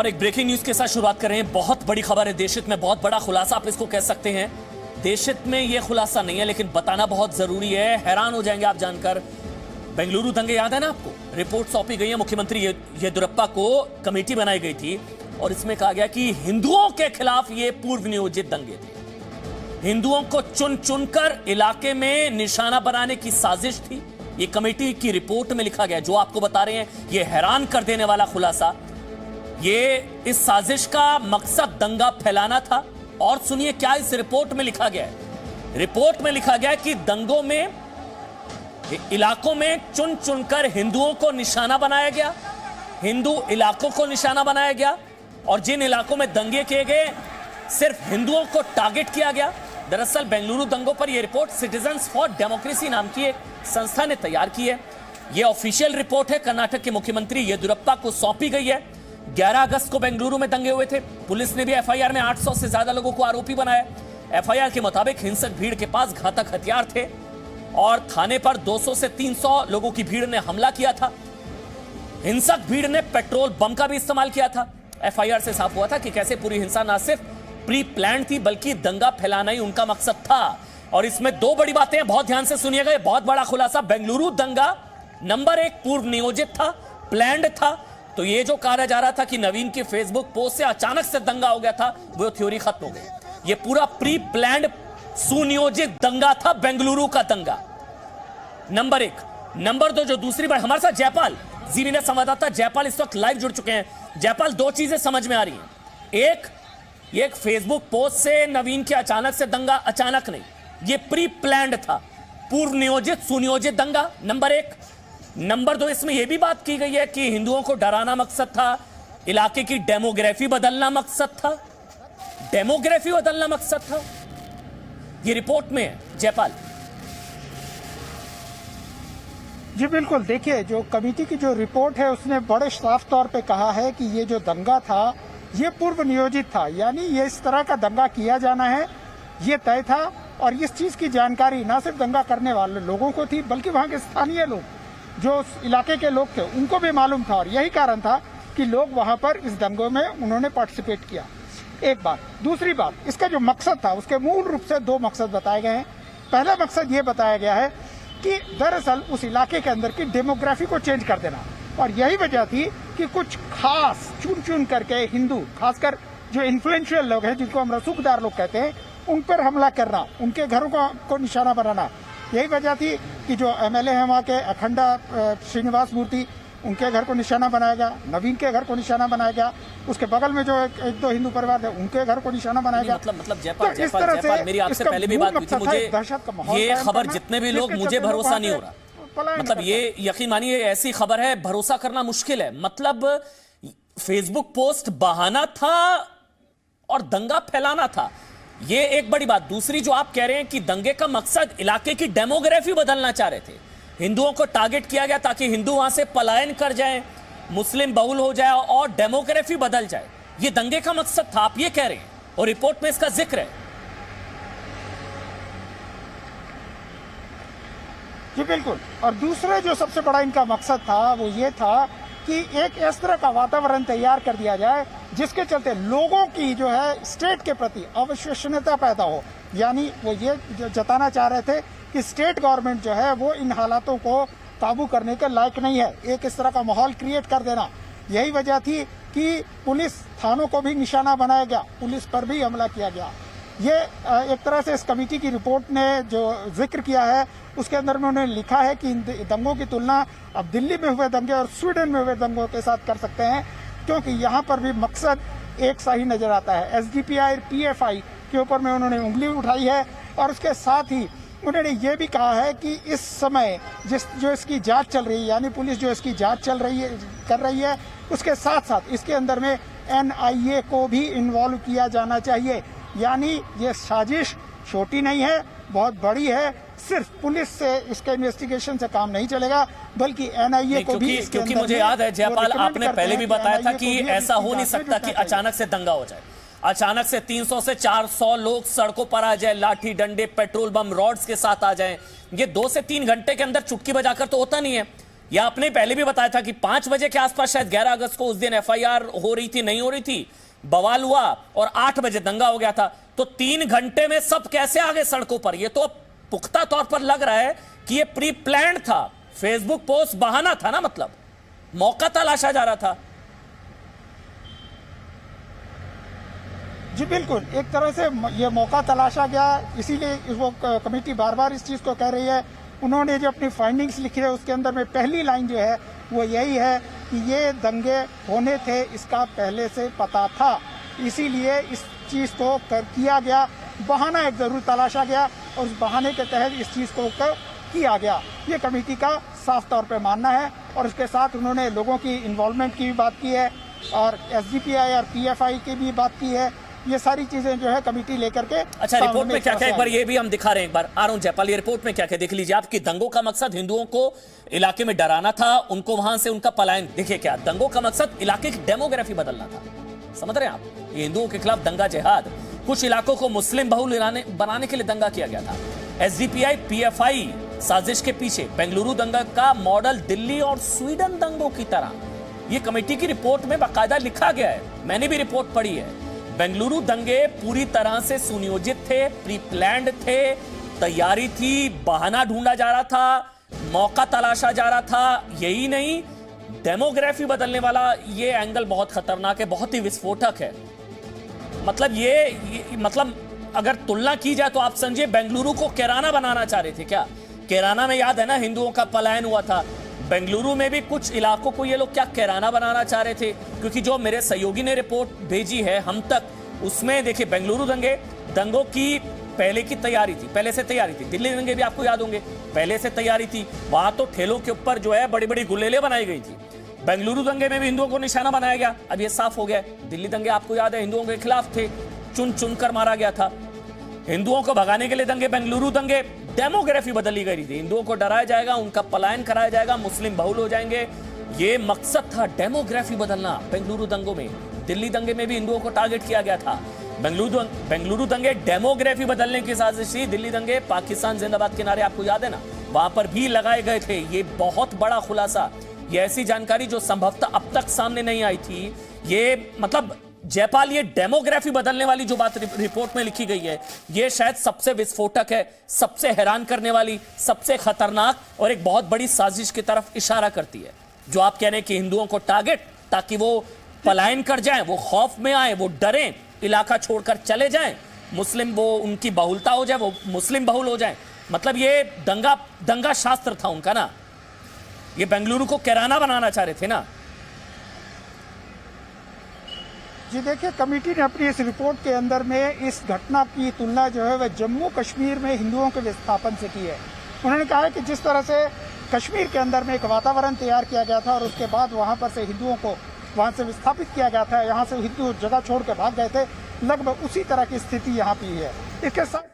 और एक breaking news के साथ शुरुआत कर रहे हैं। बहुत बड़ी खबर है देश हित में, बहुत बड़ा खुलासा आप इसको कह सकते हैं। देश हित में यह खुलासा नहीं है लेकिन बताना बहुत जरूरी है। हैरान हो जाएंगे आप जानकर। बेंगलुरु दंगे याद है ना आपको? रिपोर्ट सौंपी गई है मुख्यमंत्री येदियुरप्पा को, कमेटी बनाई गई थी और इसमें कहा गया कि हिंदुओं के खिलाफ ये पूर्व नियोजित दंगे थे। हिंदुओं को चुन चुनकर इलाके में निशाना बनाने की साजिश थी। ये कमेटी की रिपोर्ट में लिखा गया। जो आपको बता रहे हैं ये हैरान कर देने वाला खुलासा। ये इस साजिश का मकसद दंगा फैलाना था। और सुनिए क्या इस रिपोर्ट में लिखा गया है। रिपोर्ट में लिखा गया कि दंगों में इलाकों में चुन चुनकर हिंदुओं को निशाना बनाया गया, हिंदू इलाकों को निशाना बनाया गया और जिन इलाकों में दंगे किए गए सिर्फ हिंदुओं को टारगेट किया गया। दरअसल बेंगलुरु दंगों पर यह रिपोर्ट सिटीजंस फॉर डेमोक्रेसी नाम की एक संस्था ने तैयार की है। यह ऑफिशियल रिपोर्ट है, कर्नाटक के मुख्यमंत्री येदियुरप्पा को सौंपी गई है। 11 अगस्त को बेंगलुरु में दंगे हुए थे। पुलिस ने भी एफआईआर में 800 से ज्यादा लोगों को आरोपी बनाया। एफआईआर के मुताबिक हिंसक भीड़ के पास घातक हथियार थे और थाने पर 200 से 300 लोगों की भीड़ ने हमला किया था। हिंसक भीड़ ने पेट्रोल बम का भी इस्तेमाल किया था। एफआईआर से साफ हुआ था कि कैसे पूरी हिंसा न सिर्फ प्री प्लान थी बल्कि दंगा फैलाना ही उनका मकसद था। और इसमें दो बड़ी बातें हैं, बहुत ध्यान से सुनिएगा। बहुत बड़ा खुलासा। बेंगलुरु दंगा नंबर 1 पूर्व नियोजित था, प्लान्ड था। तो ये जो कहा जा रहा था कि नवीन के फेसबुक पोस्ट से अचानक से दंगा हो गया था, वो थ्योरी खत्म हो गई। ये पूरा प्री प्लान्ड सुनियोजित दंगा था, बेंगलुरु का दंगा। नंबर 1। नंबर 2 जो दूसरी बात, हमारे साथ जयपाल जी ने संवाददाता जयपाल इस वक्त लाइव जुड़ चुके हैं। जयपाल, दो चीजें समझ में आ रही हैं। एक फेसबुक पोस्ट से नवीन के अचानक से दंगा, अचानक नहीं, ये प्री प्लान्ड था, पूर्व नियोजित सुनियोजित दंगा, नंबर 1। नंबर 2, इसमें यह भी बात की गई है कि हिंदुओं को डराना मकसद था, इलाके की डेमोग्राफी बदलना मकसद था, डेमोग्राफी बदलना मकसद था। ये रिपोर्ट में है जयपाल। जी बिल्कुल, देखिए जो कमेटी की जो रिपोर्ट है उसने बड़े साफ तौर पे कहा है कि ये जो दंगा था ये पूर्व नियोजित था, यानी ये इस तरह का दंगा किया जाना है ये तय था। और इस चीज की जानकारी ना सिर्फ दंगा करने वाले लोगों को थी बल्कि वहाँ के स्थानीय लोग, जो उस इलाके के लोग थे, उनको भी मालूम था। और यही कारण था कि लोग वहाँ पर इस दंगों में उन्होंने पार्टिसिपेट किया। एक बात। दूसरी बात, इसका जो मकसद था उसके मूल रूप से 2 मकसद बताए गए हैं। पहला मकसद ये बताया गया है कि दरअसल उस इलाके के अंदर की डेमोग्राफी को चेंज कर देना। और यही वजह थी कि कुछ खास चुन चुन करके हिंदू, खासकर जो इन्फ्लुएंशियल लोग हैं जिनको हम रसूखदार लोग कहते हैं, उन पर हमला करना, उनके घरों को निशाना बनाना। यही वजह थी कि जो एमएलए हैं वहाँ के अखंडा श्रीनिवास मूर्ति, उनके घर को निशाना बनाया गया, नवीन के घर को निशाना बनाया गया, उसके बगल में जो एक दो हिंदू परिवार थे उनके घर को निशाना बनाया गया। मतलब जयपाल मेरी आपसे पहले भी बात हुई थी, मुझे ये खबर जितने भी लोग, मुझे भरोसा नहीं हो रहा। मतलब ये यकीन मानिए ऐसी खबर है, भरोसा करना मुश्किल है। मतलब फेसबुक पोस्ट बहाना था और दंगा फैलाना था, ये एक बड़ी बात। दूसरी जो आप कह रहे हैं कि दंगे का मकसद इलाके की डेमोग्राफी बदलना चाह रहे थे, हिंदुओं को टारगेट किया गया ताकि हिंदू वहां से पलायन कर जाएं, मुस्लिम बहुल हो जाए और डेमोग्राफी बदल जाए, ये दंगे का मकसद था, आप ये कह रहे हैं और रिपोर्ट में इसका जिक्र है। जी बिल्कुल। और दूसरा जो सबसे बड़ा इनका मकसद था वो ये था कि एक इस तरह का वातावरण तैयार कर दिया जाए जिसके चलते लोगों की जो है स्टेट के प्रति अविश्वसनीयता पैदा हो। यानी वो ये जताना चाह रहे थे कि स्टेट गवर्नमेंट जो है वो इन हालातों को काबू करने के लायक नहीं है, एक इस तरह का माहौल क्रिएट कर देना। यही वजह थी कि पुलिस थानों को भी निशाना बनाया गया, पुलिस पर भी हमला किया गया। ये एक तरह से इस कमेटी की रिपोर्ट ने जो जिक्र किया है उसके अंदर में उन्होंने लिखा है कि इन दंगों की तुलना अब दिल्ली में हुए दंगे और स्वीडन में हुए दंगों के साथ कर सकते हैं, क्योंकि यहाँ पर भी मकसद एक सा ही नजर आता है। एसडीपीआई पीएफआई के ऊपर में उन्होंने उंगली उठाई है और उसके साथ ही उन्होंने ये भी कहा है कि इस समय जो इसकी जांच चल रही है, यानी पुलिस जो इसकी जांच कर रही है उसके साथ साथ इसके अंदर में एनआईए को भी इन्वॉल्व किया जाना चाहिए। यानी ये साजिश छोटी नहीं है, बहुत बड़ी है। सिर्फ पुलिस से इसके इन्वेस्टिगेशन से काम नहीं चलेगा बल्कि एनआईए को भी, क्योंकि मुझे याद है जयपाल, आपने पहले भी बताया था कि ऐसा हो नहीं सकता कि अचानक से दंगा हो जाए, अचानक से 300 से 400 लोग सड़कों पर आ जाए, लाठी डंडे पेट्रोल बम रॉड्स के साथ आ जाएं। ये 2 से 3 घंटे के अंदर चुटकी बजाकर तो होता नहीं है। ये आपने पहले भी बताया था कि 5 बजे के आसपास, शायद 11 अगस्त को उस दिन एफआईआर हो रही थी, नहीं हो रही थी, बवाल हुआ और 8 बजे दंगा हो गया था। तो 3 घंटे में सब कैसे आ गए सड़कों पर? ये तो पुख्ता तौर पर लग रहा है कि ये प्री प्लान्ड था, फेसबुक पोस्ट बहाना था ना, मतलब मौका तलाशा जा रहा था। जी बिल्कुल, एक तरह से ये मौका तलाशा गया, इसीलिए वो कमेटी बार बार इस चीज़ को कह रही है। उन्होंने जो अपनी फाइंडिंग्स लिखी है उसके अंदर में पहली लाइन जो है वो यही है कि ये दंगे होने थे, इसका पहले से पता था, इसीलिए इस चीज़ को किया गया, बहाना एक ज़रूर तलाशा गया और उस बहाने के तहत इस चीज़ को किया गया। ये कमेटी का साफ तौर पे मानना है। और उसके साथ उन्होंने लोगों की इन्वॉल्वमेंट की भी बात की है और एसडीपीआई और पीएफआई की भी बात की है। ये सारी चीजें जो है कमेटी लेकर के। अच्छा, रिपोर्ट में क्या क्या एक बार ये भी हम दिखा रहे हैं, एक बार अरुण जयपाल, ये रिपोर्ट में क्या क्या देख लीजिए आप कि दंगों का मकसद हिंदुओं को इलाके में डराना था, उनको वहां से उनका पलायन। देखिए क्या, दंगों का मकसद इलाके की डेमोग्राफी बदलना था, समझ रहे हैं आप? ये हिंदुओं के खिलाफ दंगा जिहाद, कुछ इलाकों को मुस्लिम बहुल बनाने के लिए दंगा किया गया था। एसडीपीआई पीएफआई साजिश के पीछे, बेंगलुरु दंगा का मॉडल दिल्ली और स्वीडन दंगों की तरह, ये कमेटी की रिपोर्ट में बाकायदा लिखा गया है, मैंने भी रिपोर्ट पढ़ी है। बेंगलुरु दंगे पूरी तरह से सुनियोजित थे, प्री प्लान्ड थे, तैयारी थी, बहाना ढूंढा जा रहा था, मौका तलाशा जा रहा था। यही नहीं, डेमोग्राफी बदलने वाला ये एंगल बहुत खतरनाक है, बहुत ही विस्फोटक है। मतलब ये मतलब अगर तुलना की जाए तो आप समझिए बेंगलुरु को कैराना बनाना चाह रहे थे क्या? कैराना में याद है ना, हिंदुओं का पलायन हुआ था। बेंगलुरु में भी कुछ इलाकों को ये लोग क्या कैराना बनाना चाह रहे थे? क्योंकि जो मेरे सहयोगी ने रिपोर्ट भेजी है हम तक, उसमें देखिए बेंगलुरु दंगों की पहले की तैयारी थी, पहले से तैयारी थी। दिल्ली दंगे भी आपको याद होंगे, पहले से तैयारी थी। वहां तो ठेलों के ऊपर जो है बड़ी बड़ी गुलेलें बनाई गई थी। बेंगलुरु दंगे में भी हिंदुओं को निशाना बनाया गया। अब ये साफ हो गया, दिल्ली दंगे आपको याद है हिंदुओं के खिलाफ थे, चुन चुन कर मारा गया था। हिंदुओं को भगाने के लिए दंगे, बेंगलुरु दंगे, डेमोग्राफी बदली गई थी, हिंदुओं को डराया जाएगा, उनका पलायन कराया जाएगा, मुस्लिम बहुल हो जाएंगे, ये मकसद था, डेमोग्राफी बदलना। बेंगलुरु दंगों में, दिल्ली दंगे में भी हिंदुओं को टारगेट किया गया था। बेंगलुरु दंगे डेमोग्राफी बदलने की साजिश थी। दिल्ली दंगे पाकिस्तान जिंदाबाद के नारे आपको याद है ना, वहां पर भी लगाए गए थे। ये बहुत बड़ा खुलासा, ये ऐसी जानकारी जो संभवतः अब तक सामने नहीं आई थी। ये मतलब जयपाल, ये डेमोग्राफी बदलने वाली जो बात रिपोर्ट में लिखी गई है, ये शायद सबसे विस्फोटक है, सबसे हैरान करने वाली, सबसे खतरनाक और एक बहुत बड़ी साजिश की तरफ इशारा करती है। जो आप कह रहे हैं कि हिंदुओं को टारगेट, ताकि वो पलायन कर जाएं, वो खौफ में आए, वो डरें, इलाका छोड़कर चले जाएं, मुस्लिम वो उनकी बहुलता हो जाए, वो मुस्लिम बहुल हो जाए। मतलब ये दंगा शास्त्र था उनका ना, ये बेंगलुरु को कैराना बनाना चाह रहे थे ना। जी देखिए, कमेटी ने अपनी इस रिपोर्ट के अंदर में इस घटना की तुलना जो है वह जम्मू कश्मीर में हिंदुओं के विस्थापन से की है। उन्होंने कहा है कि जिस तरह से कश्मीर के अंदर में एक वातावरण तैयार किया गया था और उसके बाद वहां पर से हिंदुओं को वहां से विस्थापित किया गया था, यहाँ से हिंदू जगह छोड़ के भाग गए थे, लगभग उसी तरह की स्थिति यहाँ पे है। इसके साथ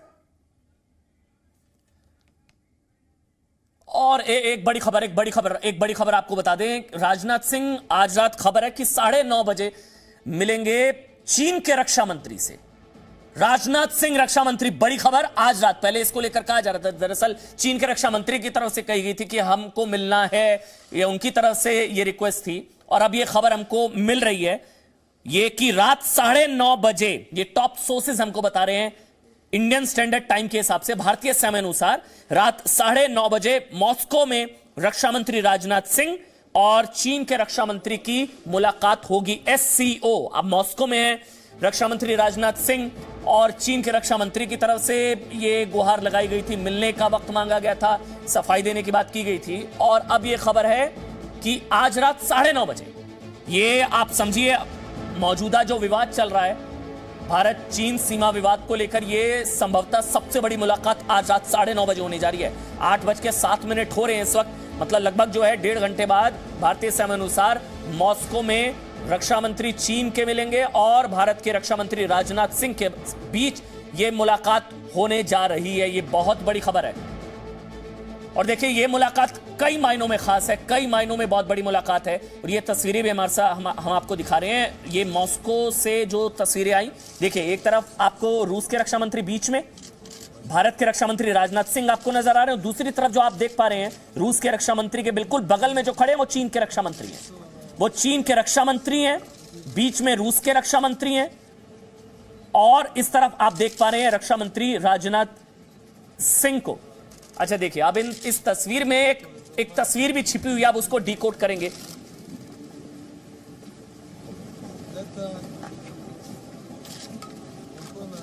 और एक बड़ी खबर आपको बता दें, राजनाथ सिंह आज रात खबर है कि 9:30 बजे मिलेंगे चीन के रक्षा मंत्री से। राजनाथ सिंह रक्षा मंत्री, बड़ी खबर आज रात। पहले इसको लेकर कहा जा रहा था, दरअसल चीन के रक्षा मंत्री की तरफ से कही गई थी कि हमको मिलना है, ये उनकी तरफ से ये रिक्वेस्ट थी। और अब ये खबर हमको मिल रही है ये कि रात 9:30 बजे, ये टॉप सोर्सेज हमको बता रहे हैं इंडियन स्टैंडर्ड टाइम के हिसाब से, भारतीय समय अनुसार रात 9:30 बजे मॉस्को में रक्षा मंत्री राजनाथ सिंह और चीन के रक्षा मंत्री की मुलाकात होगी। SCO अब मॉस्को में है, रक्षा मंत्री राजनाथ सिंह और चीन के रक्षा मंत्री की तरफ से ये गुहार लगाई गई थी, मिलने का वक्त मांगा गया था, सफाई देने की बात की गई थी। और अब ये खबर है कि आज रात 9:30 बजे, ये आप समझिए मौजूदा जो विवाद चल रहा है भारत चीन सीमा विवाद को लेकर, ये संभवतः सबसे बड़ी मुलाकात आज रात 9:30 बजे होने जा रही है। 8:07 हो रहे हैं इस वक्त, मतलब लगभग जो है 1.5 घंटे बाद भारतीय समय अनुसार मॉस्को में रक्षा मंत्री चीन के मिलेंगे और भारत के रक्षा मंत्री राजनाथ सिंह के बीच ये मुलाकात होने जा रही है। ये बहुत बड़ी खबर है और देखिए ये मुलाकात कई मायनों में खास है, कई मायनों में बहुत बड़ी मुलाकात है। और ये तस्वीरें भी हमारे साथ हम आपको दिखा रहे हैं। ये मॉस्को से जो तस्वीरें आई, देखिए एक तरफ आपको रूस के रक्षा मंत्री बीच में, भारत के रक्षा मंत्री राजनाथ सिंह आपको नजर आ रहे हैं। दूसरी तरफ जो आप देख पा रहे हैं, रूस के रक्षा मंत्री के बिल्कुल बगल में जो खड़े हैं वो चीन के रक्षा मंत्री हैं। वो चीन के रक्षा मंत्री हैं, बीच में रूस के रक्षा मंत्री हैं, और इस तरफ आप देख पा रहे हैं रक्षा मंत्री राजनाथ सिंह को। अच्छा देखिए, अब इस तस्वीर में एक तस्वीर भी छिपी हुई है, आप उसको डिकोड करेंगे।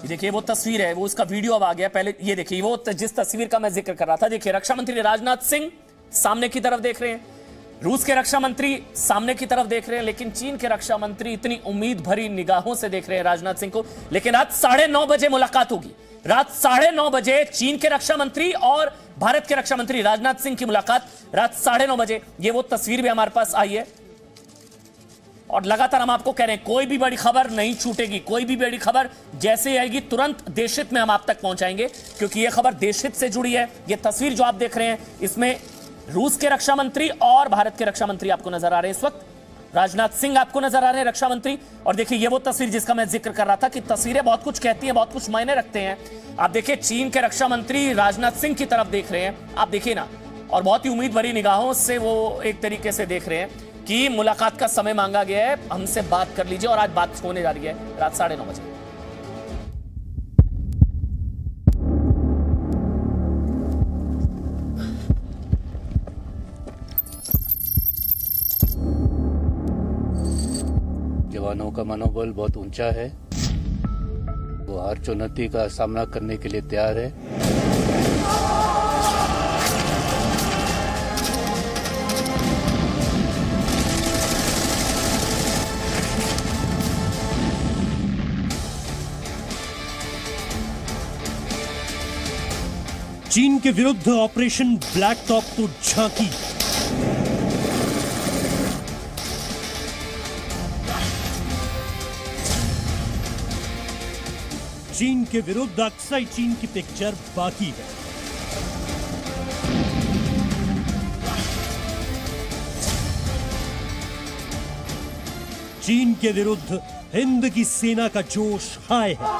देखिए वो तस्वीर है, वो उसका वीडियो अब आ गया। पहले ये देखिए, वो जिस तस्वीर का मैं जिक्र कर रहा था, देखिए रक्षा मंत्री राजनाथ सिंह सामने की तरफ देख रहे हैं, रूस के रक्षा मंत्री सामने की तरफ देख रहे हैं, लेकिन चीन के रक्षा मंत्री इतनी उम्मीद भरी निगाहों से देख रहे हैं राजनाथ सिंह को। लेकिन रात 9:30 बजे मुलाकात होगी। रात 9:30 बजे चीन के रक्षा मंत्री और भारत के रक्षा मंत्री राजनाथ सिंह की मुलाकात रात 9:30 बजे। ये वो तस्वीर भी हमारे पास आई है, और लगातार हम आपको कह रहे हैं कोई भी बड़ी खबर नहीं छूटेगी। कोई भी बड़ी खबर जैसे ही आएगी तुरंत देशहित में हम आप तक पहुंचाएंगे, क्योंकि यह खबर देशहित से जुड़ी है। यह तस्वीर जो आप देख रहे हैं, इसमें रूस के रक्षा मंत्री और भारत के रक्षा मंत्री आपको नजर आ रहे हैं। इस वक्त राजनाथ सिंह आपको नजर आ रहे हैं, रक्षा मंत्री। और देखिए ये वो तस्वीर जिसका मैं जिक्र कर रहा था कि तस्वीरें बहुत कुछ कहती हैं, बहुत कुछ मायने रखते हैं। आप देखिए चीन के रक्षा मंत्री राजनाथ सिंह की तरफ देख रहे हैं, आप देखिए ना, और बहुत ही उम्मीद भरी निगाहों से वो एक तरीके से देख रहे हैं कि मुलाकात का समय मांगा गया है, हमसे बात कर लीजिए। और आज बात होने जा रही है रात 9:30 बजे। जवानों का मनोबल बहुत ऊंचा है, वो हर चुनौती का सामना करने के लिए तैयार है। चीन के विरुद्ध ऑपरेशन ब्लैक टॉप को झांकी। चीन के विरुद्ध अक्सई चीन की पिक्चर बाकी है। चीन के विरुद्ध हिंद की सेना का जोश हाय है।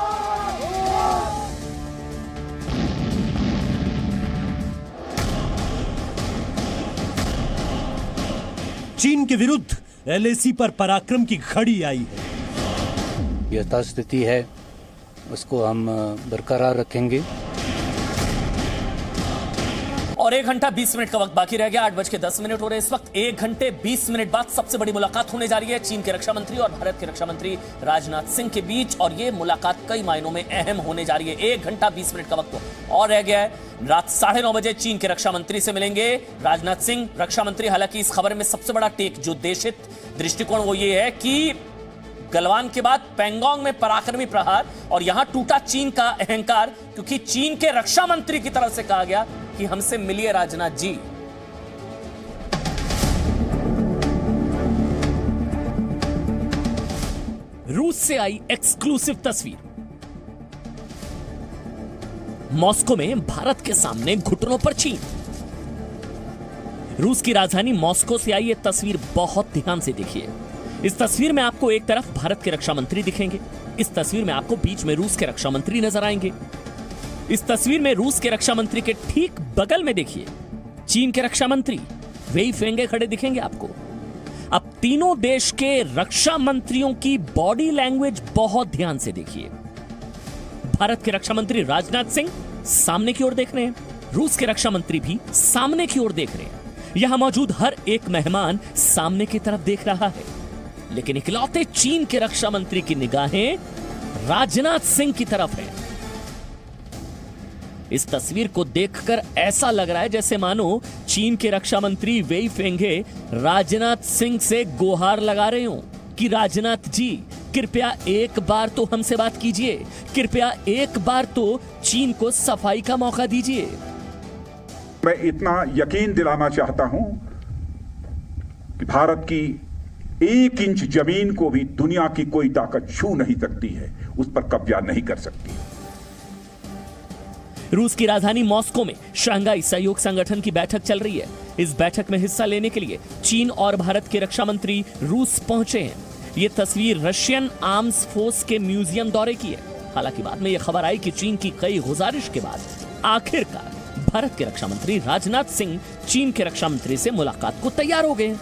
चीन के विरुद्ध एलएसी पर पराक्रम की घड़ी आई है। यथास्थिति है, उसको हम बरकरार रखेंगे। और 1 घंटा 20 मिनट का वक्त बाकी रह गया। 8:10 हो रहे इस वक्त। 1 घंटे 20 मिनट बाद सबसे बड़ी मुलाकात होने जा रही है चीन के रक्षा मंत्री और भारत के रक्षा मंत्री राजनाथ सिंह के बीच, और यह मुलाकात कई मायनों में अहम होने जा रही है। 1 घंटा 20 मिनट का वक्त और रह गया है। रात 9:30 बजे चीन के रक्षा मंत्री से मिलेंगे राजनाथ सिंह, रक्षा मंत्री। हालांकि इस खबर में सबसे बड़ा टेक जो देशहित दृष्टिकोण वो ये है कि गलवान के बाद पेंगोंग में पराक्रमी प्रहार, और यहां टूटा चीन का अहंकार, क्योंकि चीन के रक्षा मंत्री की तरफ से कहा गया कि हमसे मिलिए राजनाथ जी। रूस से आई एक्सक्लूसिव तस्वीर। मॉस्को में भारत के सामने घुटनों पर चीन। रूस की राजधानी मॉस्को से आई यह तस्वीर बहुत ध्यान से देखिए। इस तस्वीर में आपको एक तरफ भारत के रक्षा मंत्री दिखेंगे, इस तस्वीर में आपको बीच में रूस के रक्षा मंत्री नजर आएंगे। इस तस्वीर में रूस के रक्षा मंत्री के ठीक बगल में देखिए चीन के रक्षा मंत्री वेई फेंगे खड़े दिखेंगे आपको। अब तीनों देश के रक्षा मंत्रियों की बॉडी लैंग्वेज बहुत ध्यान से देखिए। भारत के रक्षा मंत्री राजनाथ सिंह सामने की ओर देख रहे हैं, रूस के रक्षा मंत्री भी सामने की ओर देख रहे हैं। यहां मौजूद हर एक मेहमान सामने की तरफ देख रहा है, लेकिन इकलौते चीन के रक्षा मंत्री की निगाहें राजनाथ सिंह की तरफ है। इस तस्वीर को देखकर ऐसा लग रहा है जैसे मानो चीन के रक्षा मंत्री वेई फेंगे राजनाथ सिंह से गुहार लगा रहे हो कि राजनाथ जी कृपया एक बार तो हमसे बात कीजिए, कृपया एक बार तो चीन को सफाई का मौका दीजिए। मैं इतना यकीन दिलाना चाहता हूं कि भारत की 1 इंच जमीन को भी दुनिया की कोई ताकत छू नहीं सकती है, उस पर कब्जा नहीं कर सकती। रूस की राजधानी मॉस्को में शंघाई सहयोग संगठन की बैठक चल रही है। इस बैठक में हिस्सा लेने के लिए चीन और भारत के रक्षा मंत्री रूस पहुंचे हैं। यह तस्वीर रशियन आर्म्स फोर्स के म्यूजियम दौरे की है। हालांकि बाद में यह खबर आई कि चीन की कई गुजारिश के बाद आखिरकार भारत के रक्षा मंत्री राजनाथ सिंह चीन के रक्षा मंत्री से मुलाकात को तैयार हो गए।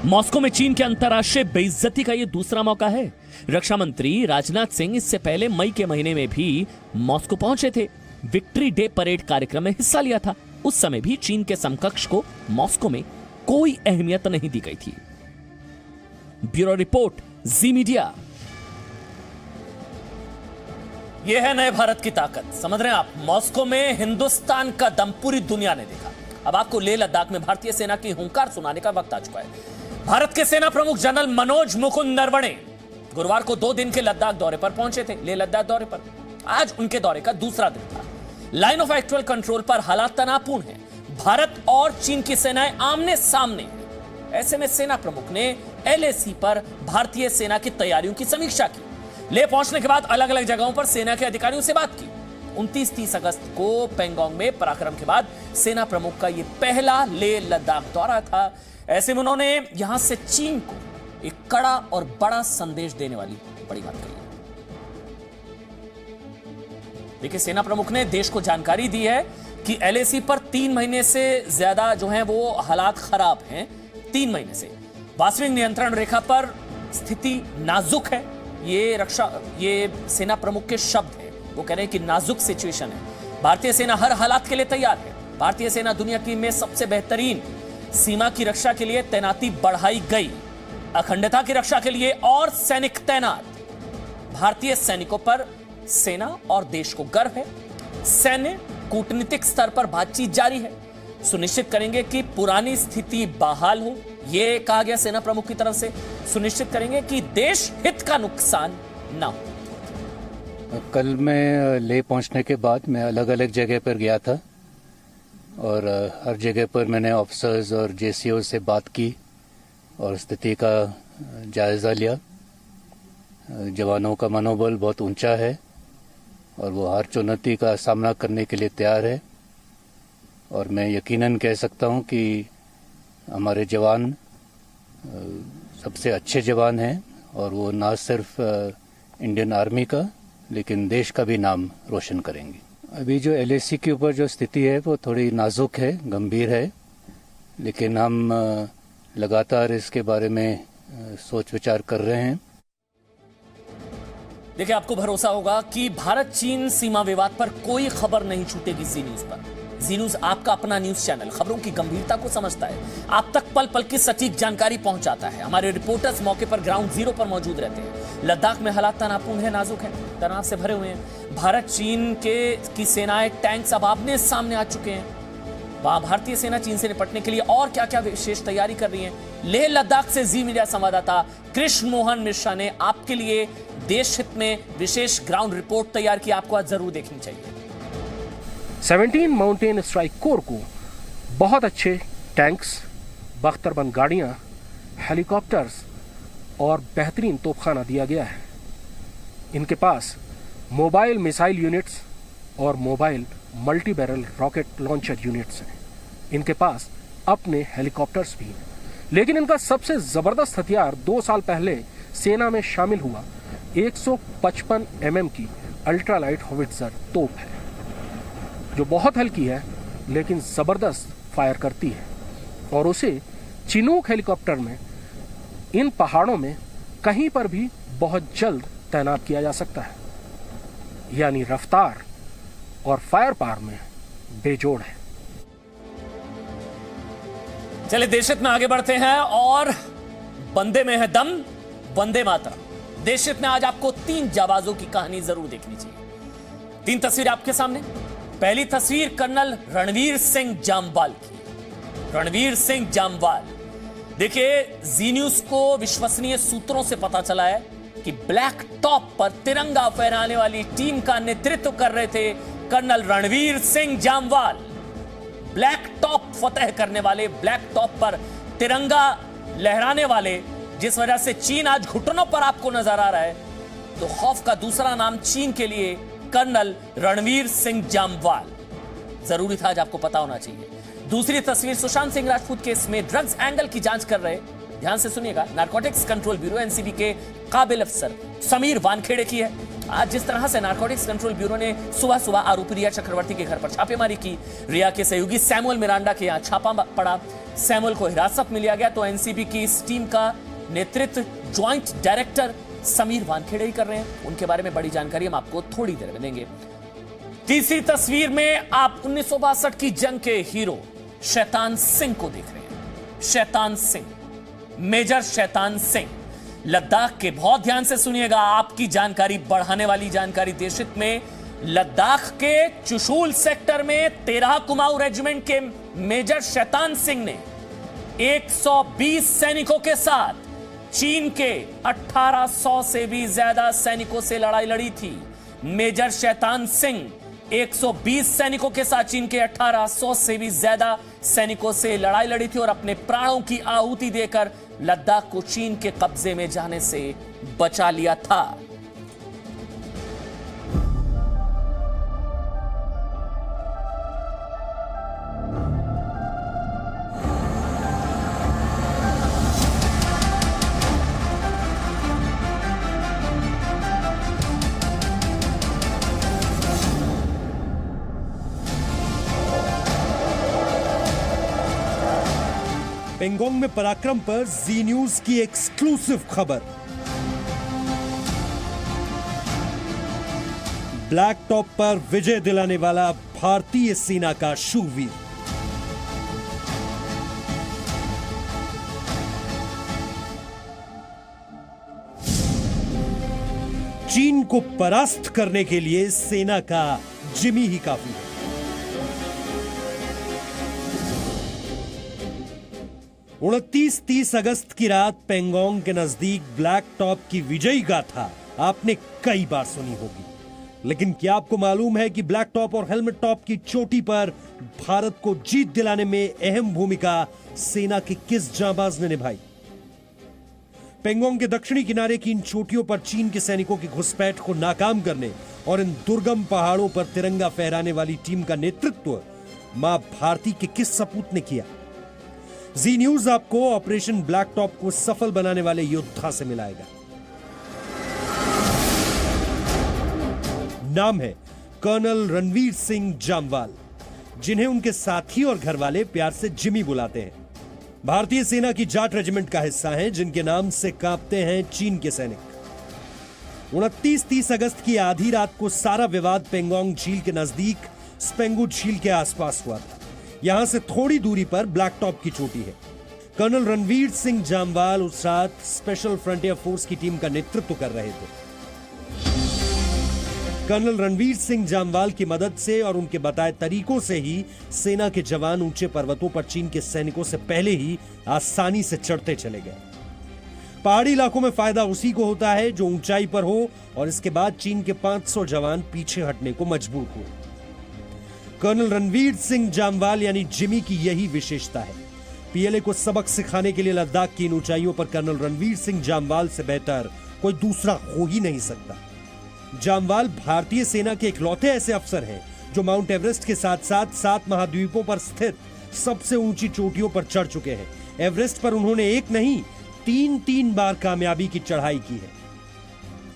मॉस्को में चीन के अंतर्राष्ट्रीय बेइज्जती का यह दूसरा मौका है। रक्षा मंत्री राजनाथ सिंह इससे पहले मई के महीने में भी मॉस्को पहुंचे थे। विक्ट्री डे परेड कार्यक्रम में हिस्सा लिया था। उस समय भी चीन के समकक्ष को मॉस्को में कोई अहमियत नहीं दी गई थी। ब्यूरो रिपोर्ट, जी मीडिया। यह है नए भारत की ताकत, समझ रहे हैं आप। मॉस्को में हिंदुस्तान का दम पूरी दुनिया ने देखा। अब आपको लेह लद्दाख में भारतीय सेना की हुंकार सुनाने का वक्त आ चुका है। भारत के सेना प्रमुख जनरल मनोज मुकुंद नरवणे गुरुवार को 2 दिन के लद्दाख दौरे पर पहुंचे थे, लेह लद्दाख दौरे पर। आज उनके दौरे का दूसरा दिन था। लाइन ऑफ एक्चुअल कंट्रोल पर हालात तनावपूर्ण है। भारत और चीन की सेनाएं आमने सामने हैं। ऐसे में सेना प्रमुख ने LAC पर भारतीय सेना की तैयारियों की समीक्षा की। लेह पहुंचने के बाद अलग अलग जगहों पर सेना के अधिकारियों से बात की। 29-30 अगस्त को पेंगोंग में पराक्रम के बाद सेना प्रमुख का यह पहला लेह लद्दाख दौरा था। ऐसे में उन्होंने यहां से चीन को एक कड़ा और बड़ा संदेश देने वाली बड़ी बात कही। देखिए, सेना प्रमुख ने देश को जानकारी दी है कि LAC पर 3 महीने से ज्यादा जो है वो हालात खराब हैं। 3 महीने से वास्तविक नियंत्रण रेखा पर स्थिति नाजुक है। ये सेना प्रमुख के शब्द हैं। वो कह रहे हैं कि नाजुक सिचुएशन है। भारतीय सेना हर हालात के लिए तैयार है। भारतीय सेना दुनिया की में सबसे बेहतरीन सीमा की रक्षा के लिए तैनाती बढ़ाई गई। अखंडता की रक्षा के लिए और सैनिक तैनात। भारतीय सैनिकों पर सेना और देश को गर्व है। सैन्य कूटनीतिक स्तर पर बातचीत जारी है। सुनिश्चित करेंगे कि पुरानी स्थिति बहाल हो, यह कहा गया सेना प्रमुख की तरफ से। सुनिश्चित करेंगे कि देश हित का नुकसान ना हो। कल मैं लेह पहुंचने के बाद मैं अलग अलग जगह पर गया था और हर जगह पर मैंने ऑफिसर्स और JCO से बात की और स्थिति का जायजा लिया। जवानों का मनोबल बहुत ऊंचा है और वो हर चुनौती का सामना करने के लिए तैयार है। और मैं यकीनन कह सकता हूं कि हमारे जवान सबसे अच्छे जवान हैं और वो ना सिर्फ इंडियन आर्मी का लेकिन देश का भी नाम रोशन करेंगे। अभी जो LAC के ऊपर जो स्थिति है वो थोड़ी नाजुक है, गंभीर है, लेकिन हम लगातार इसके बारे में सोच विचार कर रहे हैं। देखिए, आपको भरोसा होगा कि भारत चीन सीमा विवाद पर कोई खबर नहीं छूटेगी जी न्यूज पर। जी न्यूज आपका अपना न्यूज चैनल खबरों की गंभीरता को समझता है, आप तक पल पल की सटीक जानकारी पहुंचाता है। हमारे रिपोर्टर्स मौके पर ग्राउंड जीरो पर मौजूद रहते हैं। लद्दाख में हालात तनावपूर्ण है, नाजुक है, तनाव से भरे हुए हैं। भारत चीन की सेनाएं, टैंक्स अब आमने सामने आ चुके हैं। वहां भारतीय सेना चीन से निपटने के लिए और क्या क्या विशेष तैयारी कर रही है। लेह लद्दाख से जी मीडिया संवाददाता कृष्ण मोहन मिश्रा ने आपके लिए देश हित में विशेष ग्राउंड रिपोर्ट तैयार की। आपको आज जरूर देखनी चाहिए। 17 माउंटेन स्ट्राइक कोर को बहुत अच्छे टैंक्स, बख्तरबंद गाड़ियां, हेलीकॉप्टर्स और बेहतरीन तोपखाना दिया गया है। इनके पास मोबाइल मिसाइल यूनिट्स और mobile multi barrel rocket launcher units हैं। इनके पास अपने हेलीकॉप्टर्स भी हैं। लेकिन इनका सबसे जबरदस्त हथियार 2 साल पहले सेना में शामिल हुआ 155 mm की अल्ट्रालाइट होवित्जर तोप है, जो बहुत हल्की है लेकिन जबरदस्त फायर करती है। और उसे चिनूक हेलीकॉप्टर में इन पहाड़ों में कहीं पर भी बहुत जल्द तैनात किया जा सकता है। यानी रफ्तार और फायर पावर में बेजोड़ है। चलिए देशहित में आगे बढ़ते हैं और बंदे में है दम, वंदे मातरम। देशहित में आज आपको 3 जाबाजों की कहानी जरूर देखनी चाहिए। 3 तस्वीरें आपके सामने। पहली तस्वीर कर्नल रणवीर सिंह जामवाल की। रणवीर सिंह जामवाल, देखिए, जी न्यूज को विश्वसनीय सूत्रों से पता चला है कि ब्लैक टॉप पर तिरंगा फहराने वाली टीम का नेतृत्व कर रहे थे colonel Ranveer Singh Jamwal. Black Top फतेह करने वाले, ब्लैक टॉप पर तिरंगा लहराने वाले, जिस वजह से चीन आज घुटनों पर आपको नजर आ रहा है। तो खौफ का दूसरा नाम चीन के लिए कर्नल रणवीर सिंह जामवाल। जरूरी था, आज आपको पता होना चाहिए। दूसरी तस्वीर सुशांत सिंह राजपूत केस में ड्रग्स एंगल की जांच कर रहे, ध्यान से सुनिएगा, नारकोटिक्स कंट्रोल ब्यूरो NCB के काबिल अफसर समीर वानखेड़े की है। आज जिस तरह से नारकोटिक्स कंट्रोल ब्यूरो ने सुबह सुबह आरोपी रिया चक्रवर्ती के घर पर छापेमारी की, रिया के सहयोगी सैमुअल मिरांडा के यहां छापा पड़ा, सैमुअल को हिरासत में लिया गया, तो एनसीबी की इस टीम का नेतृत्व ज्वाइंट डायरेक्टर समीर वानखेड़े ही कर रहे हैं। उनके बारे में बड़ी जानकारी हम आपको थोड़ी देर में देंगे। तीसरी तस्वीर में आप 1962 की जंग के हीरो शैतान सिंह को देख रहे हैं। शैतान सिंह, मेजर शैतान सिंह, लद्दाख के, बहुत ध्यान से सुनिएगा, आपकी जानकारी बढ़ाने वाली जानकारी देश हित में। लद्दाख के चुशूल सेक्टर में 13 कुमाऊं रेजिमेंट के मेजर शैतान सिंह ने 120 सैनिकों के साथ चीन के 1800 से भी ज्यादा सैनिकों से लड़ाई लड़ी थी। मेजर शैतान सिंह 120 सैनिकों के साथ चीन के 1800 से भी ज्यादा सैनिकों से लड़ाई लड़ी थी और अपने प्राणों की आहुति देकर लद्दाख को चीन के कब्जे में जाने से बचा लिया था। पेंगोंग में पराक्रम पर जी न्यूज की एक्सक्लूसिव खबर। ब्लैक टॉप पर विजय दिलाने वाला भारतीय सेना का शूरवीर। चीन को परास्त करने के लिए सेना का जिमी ही काफी है। 29-30 अगस्त की रात पेंगोंग के नजदीक ब्लैक टॉप की विजयी गाथा आपने कई बार सुनी होगी, लेकिन क्या आपको मालूम है कि ब्लैक टॉप और हेलमेट टॉप की चोटी पर भारत को जीत दिलाने में अहम भूमिका सेना के किस जांबाज ने निभाई? पेंगोंग के दक्षिणी किनारे की इन चोटियों पर चीन के सैनिकों की घुसपैठ को नाकाम करने और इन दुर्गम पहाड़ों पर तिरंगा फहराने वाली टीम का नेतृत्व मां भारती के किस सपूत ने किया? जी न्यूज आपको ऑपरेशन ब्लैक टॉप को सफल बनाने वाले योद्धा से मिलाएगा। नाम है कर्नल रणवीर सिंह जामवाल, जिन्हें उनके साथी और घरवाले प्यार से जिमी बुलाते हैं। भारतीय सेना की जाट रेजिमेंट का हिस्सा हैं, जिनके नाम से कांपते हैं चीन के सैनिक। 29-30 अगस्त की आधी रात को सारा विवाद पेंगोंग झील के नजदीक स्पेंगू झील के आसपास हुआ था। यहां से थोड़ी दूरी पर ब्लैक टॉप की चोटी है। कर्नल रणवीर सिंह जामवाल उस रात स्पेशल फ्रंटियर फोर्स की टीम का नेतृत्व कर रहे थे। कर्नल रणवीर सिंह जामवाल की मदद से और उनके बताए तरीकों से ही सेना के जवान ऊंचे पर्वतों पर चीन के सैनिकों से पहले ही आसानी से चढ़ते चले गए। पहाड़ी इलाकों में फायदा उसी को होता है जो ऊंचाई पर हो, और इसके बाद चीन के 500 जवान पीछे हटने को मजबूर हुए। कर्नल रणवीर सिंह जामवाल यानी जिमी की यही विशेषता है। पीएलए को सबक सिखाने के लिए लद्दाख की इन ऊंचाइयों पर कर्नल रणवीर सिंह जामवाल से बेहतर कोई दूसरा हो ही नहीं सकता। जामवाल भारतीय सेना के इकलौते ऐसे अफसर हैं जो माउंट एवरेस्ट के साथ साथ 7 महाद्वीपों पर स्थित सबसे ऊंची चोटियों पर चढ़ चुके हैं। एवरेस्ट पर उन्होंने एक नहीं 3 बार कामयाबी की चढ़ाई की है।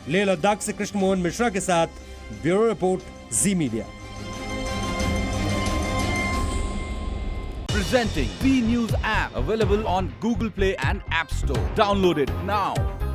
लेह लद्दाख से कृष्ण मोहन मिश्रा के साथ bureau report, ji media. Presenting B News app, available on Google Play and App Store. Download it now.